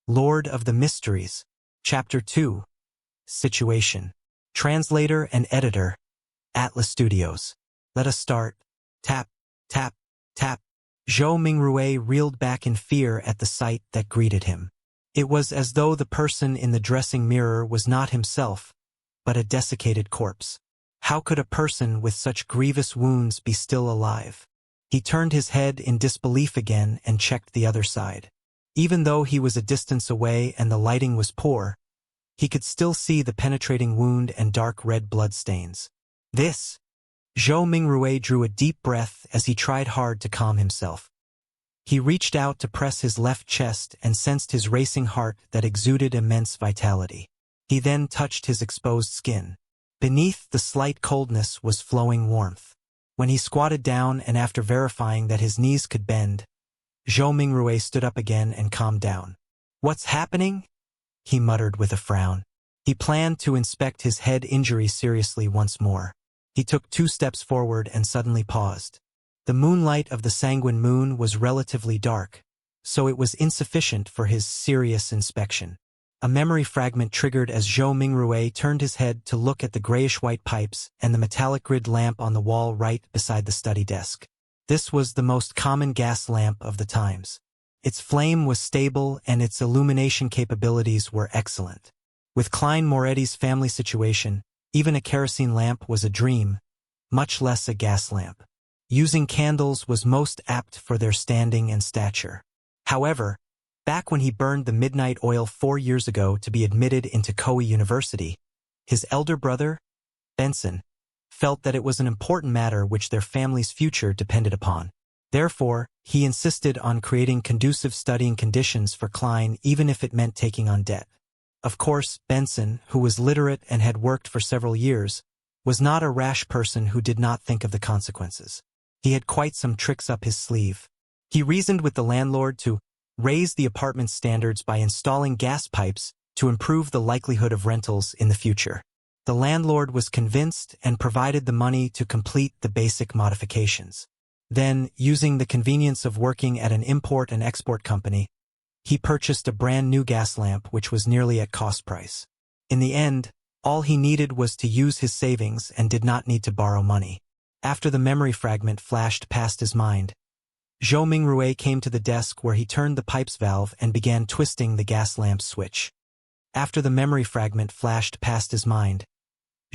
Lord of the Mysteries. Chapter 2. Situation. Translator and Editor. Atlas Studios. Let us start. Tap, tap, tap. Zhou Mingrui reeled back in fear at the sight that greeted him. It was as though the person in the dressing mirror was not himself, but a desiccated corpse. How could a person with such grievous wounds be still alive? He turned his head in disbelief again and checked the other side. Even though he was a distance away and the lighting was poor, he could still see the penetrating wound and dark red blood stains. This! Zhou Mingrui drew a deep breath as he tried hard to calm himself. He reached out to press his left chest and sensed his racing heart that exuded immense vitality. He then touched his exposed skin. Beneath the slight coldness was flowing warmth. When he squatted down and after verifying that his knees could bend, Zhou Mingrui stood up again and calmed down. "What's happening?" he muttered with a frown. He planned to inspect his head injury seriously once more. He took 2 steps forward and suddenly paused. The moonlight of the sanguine moon was relatively dark, so it was insufficient for his serious inspection. A memory fragment triggered as Zhou Mingrui turned his head to look at the grayish-white pipes and the metallic grid lamp on the wall right beside the study desk. This was the most common gas lamp of the times. Its flame was stable and its illumination capabilities were excellent. With Klein Moretti's family situation, even a kerosene lamp was a dream, much less a gas lamp. Using candles was most apt for their standing and stature. However, back when he burned the midnight oil 4 years ago to be admitted into Koei University, his elder brother, Benson, felt that it was an important matter which their family's future depended upon. Therefore, he insisted on creating conducive studying conditions for Klein even if it meant taking on debt. Of course, Benson, who was literate and had worked for several years, was not a rash person who did not think of the consequences. He had quite some tricks up his sleeve. He reasoned with the landlord to raise the apartment standards by installing gas pipes to improve the likelihood of rentals in the future. The landlord was convinced and provided the money to complete the basic modifications. Then, using the convenience of working at an import and export company, he purchased a brand new gas lamp which was nearly at cost price. In the end, all he needed was to use his savings and did not need to borrow money. After the memory fragment flashed past his mind, Zhou Mingrui came to the desk where he turned the pipes valve and began twisting the gas lamp switch. After the memory fragment flashed past his mind,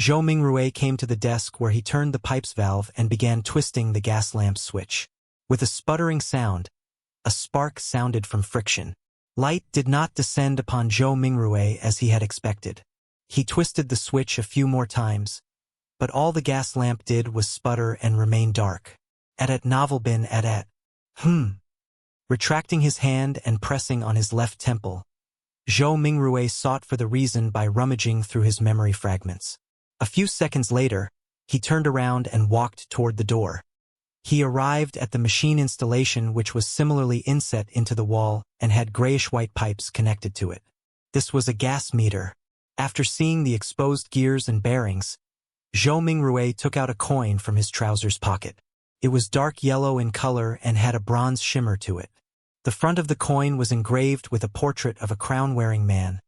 Zhou Mingrui came to the desk where he turned the pipes valve and began twisting the gas lamp switch. With a sputtering sound, a spark sounded from friction. Light did not descend upon Zhou Mingrui as he had expected. He twisted the switch a few more times, but all the gas lamp did was sputter and remain dark. At novel bin at. Retracting his hand and pressing on his left temple, Zhou Mingrui sought for the reason by rummaging through his memory fragments. A few seconds later, he turned around and walked toward the door. He arrived at the machine installation which was similarly inset into the wall and had grayish-white pipes connected to it. This was a gas meter. After seeing the exposed gears and bearings, Zhou Mingrui took out a coin from his trousers pocket. It was dark yellow in color and had a bronze shimmer to it. The front of the coin was engraved with a portrait of a crown-wearing man,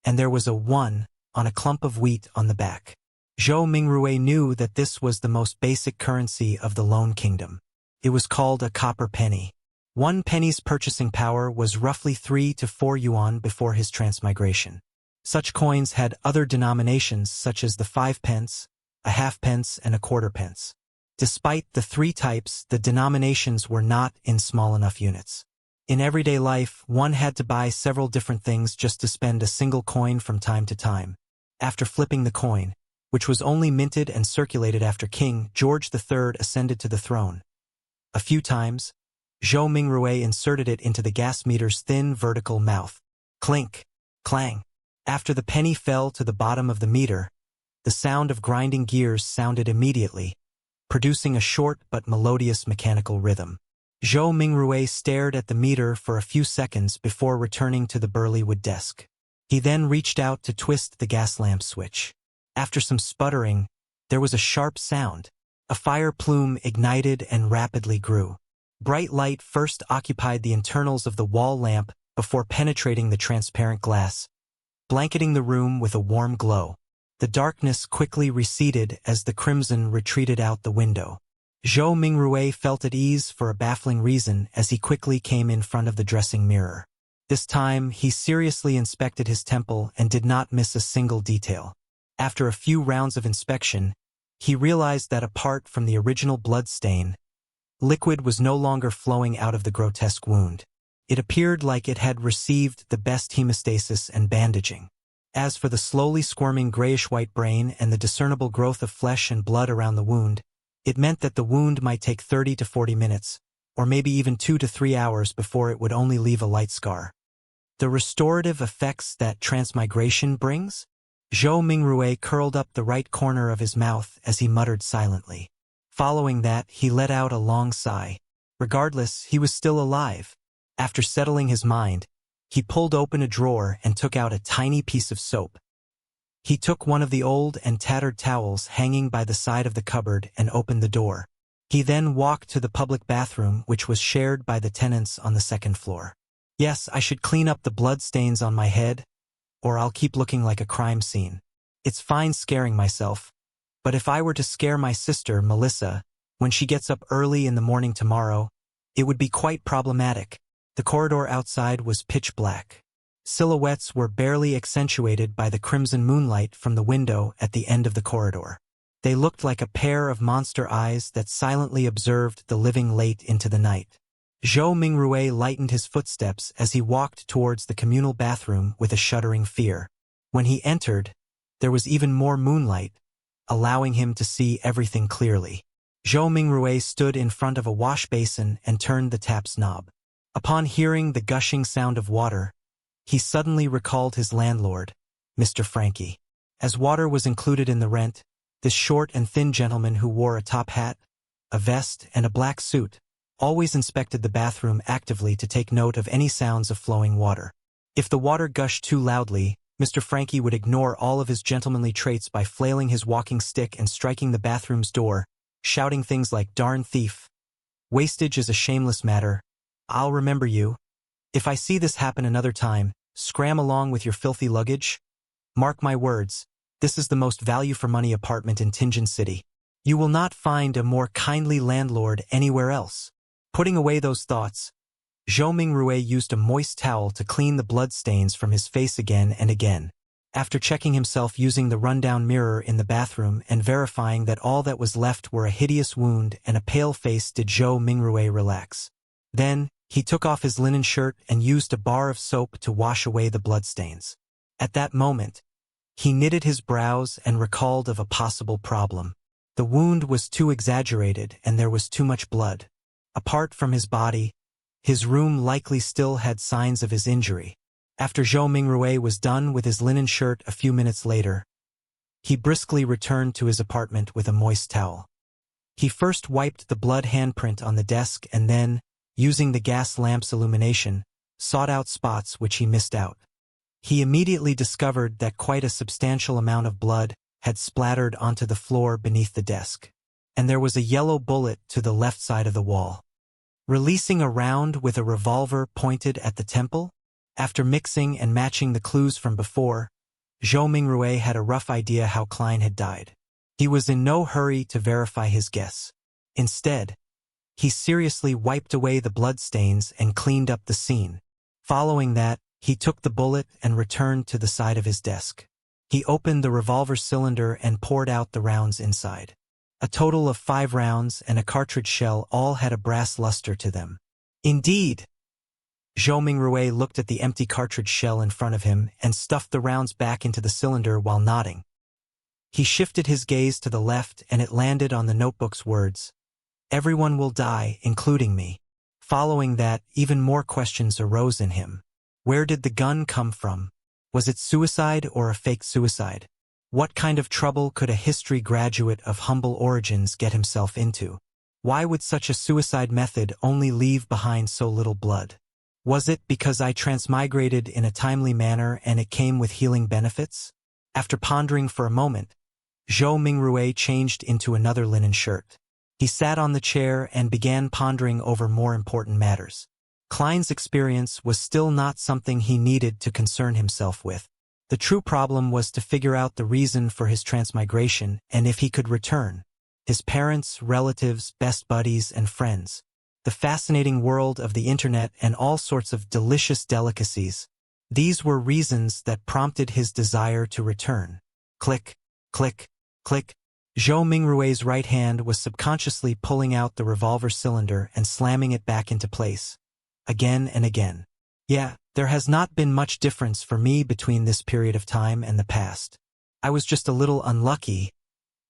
and there was a 1 on a clump of wheat on the back. Zhou Mingrui knew that this was the most basic currency of the Lone Kingdom. It was called a copper penny. 1 penny's purchasing power was roughly 3 to 4 yuan before his transmigration. Such coins had other denominations such as the 5 pence, a half-pence, and a quarter-pence. Despite the 3 types, the denominations were not in small enough units. In everyday life, one had to buy several different things just to spend a single coin from time to time. After flipping the coin, which was only minted and circulated after King George III ascended to the throne, a few times, Zhou Mingrui inserted it into the gas meter's thin vertical mouth. Clink, clang. After the penny fell to the bottom of the meter, the sound of grinding gears sounded immediately, producing a short but melodious mechanical rhythm. Zhou Mingrui stared at the meter for a few seconds before returning to the burly wood desk. He then reached out to twist the gas lamp switch. After some sputtering, there was a sharp sound. A fire plume ignited and rapidly grew. Bright light first occupied the internals of the wall lamp before penetrating the transparent glass, blanketing the room with a warm glow. The darkness quickly receded as the crimson retreated out the window. Zhou Mingrui felt at ease for a baffling reason as he quickly came in front of the dressing mirror. This time, he seriously inspected his temple and did not miss a single detail. After a few rounds of inspection, he realized that apart from the original blood stain, liquid was no longer flowing out of the grotesque wound. It appeared like it had received the best hemostasis and bandaging. As for the slowly squirming grayish-white brain and the discernible growth of flesh and blood around the wound, it meant that the wound might take 30 to 40 minutes, or maybe even 2 to 3 hours before it would only leave a light scar. The restorative effects that transmigration brings? Zhou Mingrui curled up the right corner of his mouth as he muttered silently. Following that, he let out a long sigh. Regardless, he was still alive. After settling his mind, he pulled open a drawer and took out a tiny piece of soap. He took one of the old and tattered towels hanging by the side of the cupboard and opened the door. He then walked to the public bathroom, which was shared by the tenants on the second floor. Yes, I should clean up the blood stains on my head, or I'll keep looking like a crime scene. It's fine scaring myself, but if I were to scare my sister, Melissa, when she gets up early in the morning tomorrow, it would be quite problematic. The corridor outside was pitch black. Silhouettes were barely accentuated by the crimson moonlight from the window at the end of the corridor. They looked like a pair of monster eyes that silently observed the living late into the night. Zhou Mingrui lightened his footsteps as he walked towards the communal bathroom with a shuddering fear. When he entered, there was even more moonlight, allowing him to see everything clearly. Zhou Mingrui stood in front of a wash basin and turned the tap's knob. Upon hearing the gushing sound of water, he suddenly recalled his landlord, Mr. Frankie. As water was included in the rent, this short and thin gentleman who wore a top hat, a vest, and a black suit always inspected the bathroom actively to take note of any sounds of flowing water. If the water gushed too loudly, Mr. Frankie would ignore all of his gentlemanly traits by flailing his walking stick and striking the bathroom's door, shouting things like, "Darn thief. Wastage is a shameless matter. I'll remember you. If I see this happen another time, scram along with your filthy luggage. Mark my words, this is the most value-for-money apartment in Tianjin City. You will not find a more kindly landlord anywhere else." Putting away those thoughts, Zhou Mingrui used a moist towel to clean the blood stains from his face again and again. After checking himself using the rundown mirror in the bathroom and verifying that all that was left were a hideous wound and a pale face, did Zhou Mingrui relax. Then, he took off his linen shirt and used a bar of soap to wash away the bloodstains. At that moment, he knitted his brows and recalled of a possible problem. The wound was too exaggerated and there was too much blood. Apart from his body, his room likely still had signs of his injury. After Zhou Mingrui was done with his linen shirt a few minutes later, he briskly returned to his apartment with a moist towel. He first wiped the blood handprint on the desk and then, using the gas lamp's illumination, sought out spots which he missed out. He immediately discovered that quite a substantial amount of blood had splattered onto the floor beneath the desk, and there was a yellow bullet to the left side of the wall. Releasing a round with a revolver pointed at the temple, after mixing and matching the clues from before, Zhou Mingrui had a rough idea how Klein had died. He was in no hurry to verify his guess. Instead, he seriously wiped away the bloodstains and cleaned up the scene. Following that, he took the bullet and returned to the side of his desk. He opened the revolver cylinder and poured out the rounds inside. A total of 5 rounds and a cartridge shell all had a brass luster to them. Indeed! Zhou Mingrui looked at the empty cartridge shell in front of him and stuffed the rounds back into the cylinder while nodding. He shifted his gaze to the left and it landed on the notebook's words, "Everyone will die, including me." Following that, even more questions arose in him. Where did the gun come from? Was it suicide or a fake suicide? What kind of trouble could a history graduate of humble origins get himself into? Why would such a suicide method only leave behind so little blood? Was it because I transmigrated in a timely manner and it came with healing benefits? After pondering for a moment, Zhou Mingrui changed into another linen shirt. He sat on the chair and began pondering over more important matters. Klein's experience was still not something he needed to concern himself with. The true problem was to figure out the reason for his transmigration and if he could return. His parents, relatives, best buddies, and friends. The fascinating world of the internet and all sorts of delicious delicacies. These were reasons that prompted his desire to return. Click, click, click. Zhou Mingrui's right hand was subconsciously pulling out the revolver cylinder and slamming it back into place. Again and again. Yeah, there has not been much difference for me between this period of time and the past. I was just a little unlucky,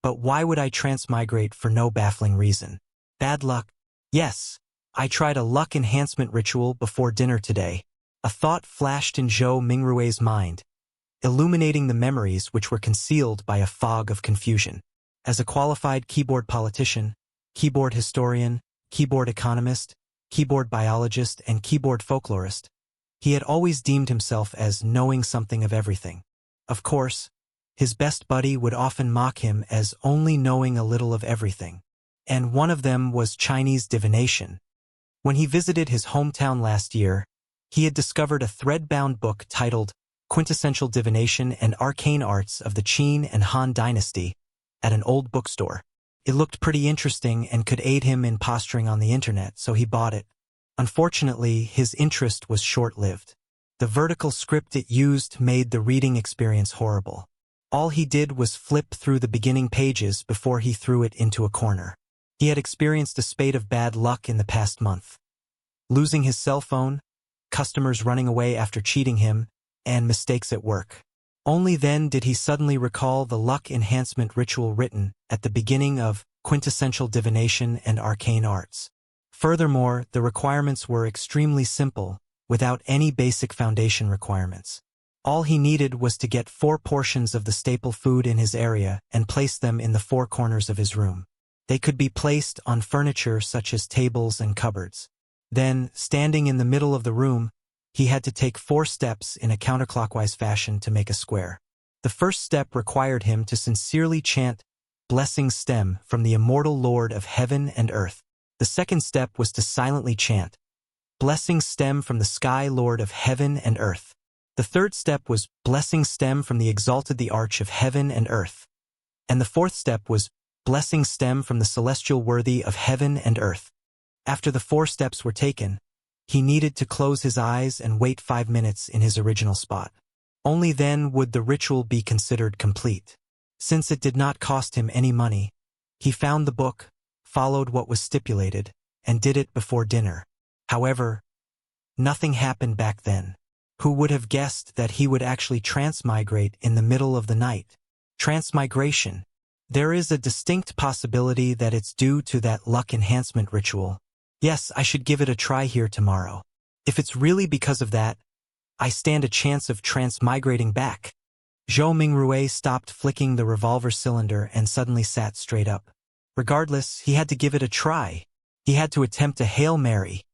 but why would I transmigrate for no baffling reason? Bad luck? Yes, I tried a luck enhancement ritual before dinner today. A thought flashed in Zhou Mingrui's mind, illuminating the memories which were concealed by a fog of confusion. As a qualified keyboard politician, keyboard historian, keyboard economist, keyboard biologist, and keyboard folklorist, he had always deemed himself as knowing something of everything. Of course, his best buddy would often mock him as only knowing a little of everything. And one of them was Chinese divination. When he visited his hometown last year, he had discovered a thread-bound book titled Quintessential Divination and Arcane Arts of the Qin and Han Dynasty at an old bookstore. It looked pretty interesting and could aid him in posturing on the internet, so he bought it. Unfortunately, his interest was short-lived. The vertical script it used made the reading experience horrible. All he did was flip through the beginning pages before he threw it into a corner. He had experienced a spate of bad luck in the past month. Losing his cell phone, customers running away after cheating him, and mistakes at work. Only then did he suddenly recall the luck enhancement ritual written at the beginning of Quintessential Divination and Arcane Arts. Furthermore, the requirements were extremely simple, without any basic foundation requirements. All he needed was to get 4 portions of the staple food in his area and place them in the 4 corners of his room. They could be placed on furniture such as tables and cupboards. Then, standing in the middle of the room, he had to take 4 steps in a counterclockwise fashion to make a square. The first step required him to sincerely chant, "Blessing stem from the immortal Lord of heaven and earth." The second step was to silently chant, "Blessing stem from the sky Lord of heaven and earth." The third step was, "Blessing stem from the exalted the arch of heaven and earth." And the fourth step was, "Blessing stem from the celestial worthy of heaven and earth." After the 4 steps were taken, he needed to close his eyes and wait 5 minutes in his original spot. Only then would the ritual be considered complete. Since it did not cost him any money, he found the book, followed what was stipulated, and did it before dinner. However, nothing happened back then. Who would have guessed that he would actually transmigrate in the middle of the night? Transmigration. There is a distinct possibility that it's due to that luck enhancement ritual. Yes, I should give it a try here tomorrow. If it's really because of that, I stand a chance of transmigrating back. Zhou Mingrui stopped flicking the revolver cylinder and suddenly sat straight up. Regardless, he had to give it a try. He had to attempt a Hail Mary.